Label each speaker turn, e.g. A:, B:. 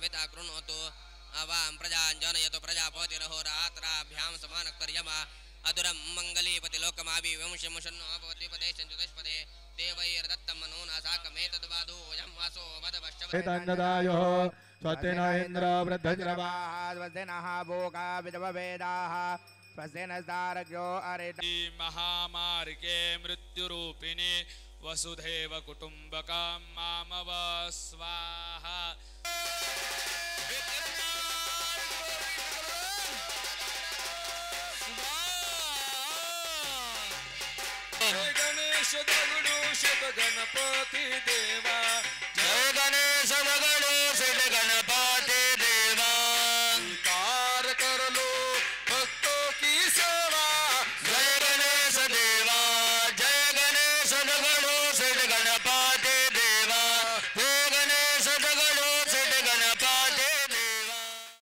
A: सविता कृणोतु अवां प्रजां जनयतु प्रजापतिरहोरात्राभ्यां समानक्तर्यमा अदुरं मंगलीपति लोकमावि वंशमुषन्नो भवति पदे चतुष्पदे देवैर्दत्तं मनोना साकमेतद्वादो यं वासो वदवश्चवदायो
B: स्वस्ति न इन्द्र वृद्धश्रवाः
C: स्वस्ति नः भोगा विदववेदाः स्वस्ति नस्तारक्यो अरिष्ट
D: महामार्गे मृत्युरूपिणी वसुधैव कुटुम्बकं मामव स्वाहा जय गणेश गणेश गणपति देवा जय गणेश गणेश गणपति देवा कार कर लो भक्तों की सेवा जय गणेश देवा जय गणेश गणेश गणपति